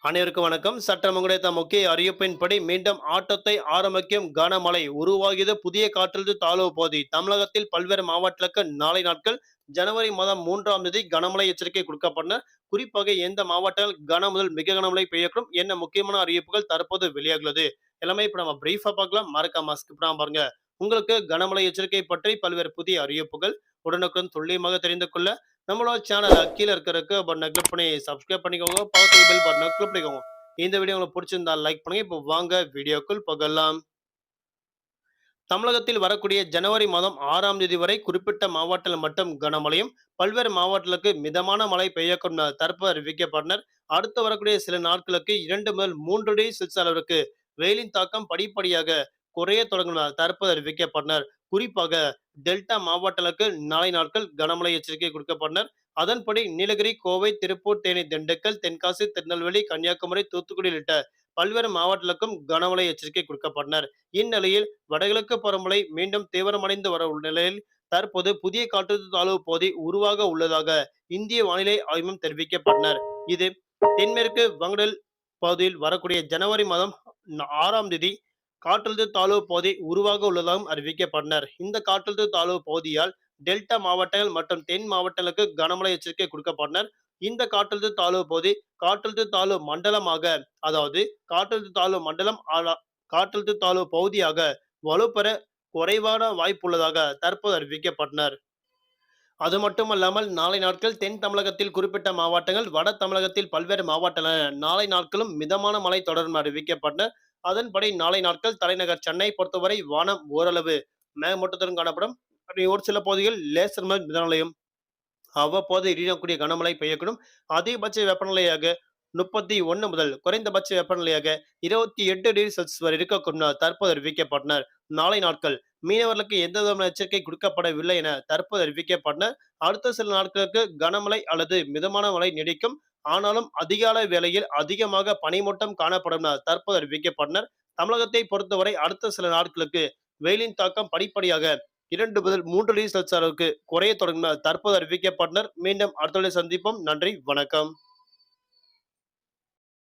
அனைவருக்கும் வணக்கம். சட்டம் கிடைத்த முக்கிய அறிவிப்பின்படி மீண்டும் ஆட்டத்தை ஆரம்பிக்கும் கனமழை உருவாகியது. புதிய காற்றழுத்த தாழ்வு பகுதி தமிழகத்தில் பல்வேறு மாவட்டங்களுக்கு நாளை நாட்கள் ஜனவரி மாதம் 3ஆம் தேதி கனமழை எச்சரிக்கை கொடுக்கப்பட்டன. குறிப்பாக எந்த மாவட்டங்கள் கன முதல் மிக கனமழை பெய்யக்கூடும் என்ன முக்கியமான அறிவிப்புகள் தற்போது வெளியாகுள்ளது எல்லாமே இப்ப நம்ம பிரீஃபா பார்க்கலாம். மறக்காம ஸ்கிப் பண்ணாம பாருங்க. உங்களுக்கு கனமழை எச்சரிக்கை பற்றி பல்வேறு புதிய அறிவிப்புகள் உடனுக்குடன் துல்லியமாக தெரிந்து கொள்ள நம்மளோட சேனல கீழ இருக்க ரெக்க பட்டனை கிளிக் பண்ணி சப்ஸ்கிரைப் பண்ணிக்கோங்க. பக்கத்துல பெல் பட்டனை கிளிக் பண்ணிக்கோங்க. இந்த வீடியோ உங்களுக்கு பிடிச்சிருந்தா லைக் பண்ணுங்க. இப்போ வாங்க வீடியோக்குள் போகலாம். தமிழகத்தில் வரக்கூடிய ஜனவரி மாதம் 6ஆம் தேதி வரை குறிப்பிட்ட மாவட்டத்தில் மட்டும் கனமழையும், பல்வேறு மாவட்டங்களுக்கு மிதமான மழை பெய்யக்கூடும் என தற்போது அறிவிக்கப்பட்டனர். அடுத்து வரக்கூடிய சில நாட்களுக்கு 2 முதல் 3 டிகிரி செல்சியஸ் அளவிற்கு வெயிலின் தாக்கம் படிப்படியாக குறைய தொடங்கும் என தற்போது அறிவிக்கப்பட்டனர். குறிப்பாக டெல்டா மாவட்டங்களுக்கு நாளை நாட்கள் கனமழை எச்சரிக்கை கொடுக்கப்பட்டனர். அதன்படி நீலகிரி, கோவை, திருப்பூர், தேனி, திண்டுக்கல், தென்காசி, திருநெல்வேலி, கன்னியாகுமரி, தூத்துக்குடி உள்ளிட்ட பல்வேறு மாவட்டங்களுக்கும் கனமழை எச்சரிக்கை கொடுக்கப்பட்டனர். இந்நிலையில் வடகிழக்கு பருவமழை மீண்டும் தீவிரமடைந்து வர உள்ள நிலையில் தற்போது புதிய காற்றழுத்த தாழ்வு பகுதி உருவாக உள்ளதாக இந்திய வானிலை ஆய்வு மையம் தெரிவிக்கப்பட்டனர். இது தென்மேற்கு வங்கடல் பகுதியில் வரக்கூடிய ஜனவரி மாதம் 6ஆம் தேதி காற்றழுத்த தாழ்வு பகுதி உருவாக உள்ளதாகவும் அறிவிக்கப்பட்டனர். இந்த காற்றழுத்த தாழ்வு பகுதியால் டெல்டா மாவட்டங்கள் மற்றும் தென் மாவட்டங்களுக்கு கனமழை எச்சரிக்கை கொடுக்கப்பட்டனர். இந்த காற்றழுத்த தாழ்வு பகுதி காற்றழுத்த தாழ்வு மண்டலமாக, அதாவது காற்றழுத்த தாழ்வு மண்டலம் காற்றழுத்த தாழ்வு பகுதியாக வலுப்பெற குறைவான வாய்ப்புள்ளதாக தற்போது அறிவிக்கப்பட்டனர். அது மட்டுமல்லாமல் நாளை நாட்கள் தென் தமிழகத்தில் குறிப்பிட்ட மாவட்டங்கள், வட தமிழகத்தில் பல்வேறு மாவட்டங்கள் நாளை நாட்களும் மிதமான மழை தொடரும் அறிவிக்கப்பட்டன. அதன்படி நாளை நாட்கள் தலைநகர் சென்னை பொறுத்தவரை வானம் ஓரளவு மேகமூட்டத்துடன் காணப்படும். ஒரு சில பகுதிகளில் லேசர் முதல் மிதமழையும் அவ்வப்போது இடியக்கூடிய கனமழை பெய்யக்கூடும். அதிகபட்ச வெப்பநிலையாக 31 முதல் குறைந்தபட்ச வெப்பநிலையாக 28 டிகிரி செல்சியஸ் வரை இருக்கக்கூடும் என தற்போது அறிவிக்கப்பட்டனர். நாளை நாட்கள் மீனவர்களுக்கு எந்த விதமான எச்சரிக்கை கொடுக்கப்படவில்லை என தற்போது அறிவிக்கப்பட்டனர். அடுத்த சில நாட்களுக்கு கனமழை அல்லது மிதமான மழை நீடிக்கும். ஆனாலும் அதிகாலை வேளையில் அதிகமாக பனிமூட்டம் காணப்படும் என தற்போது அறிவிக்கப்பட்டனர். தமிழகத்தை பொறுத்தவரை அடுத்த சில நாட்களுக்கு வெயிலின் தாக்கம் படிப்படியாக 2 முதல் 3 டிகிரி செல்சியஸ் அளவுக்கு குறைய தொடங்கும் என தற்போது அறிவிக்கப்பட்டனர். மீண்டும் அடுத்த சந்திப்போம். நன்றி, வணக்கம்.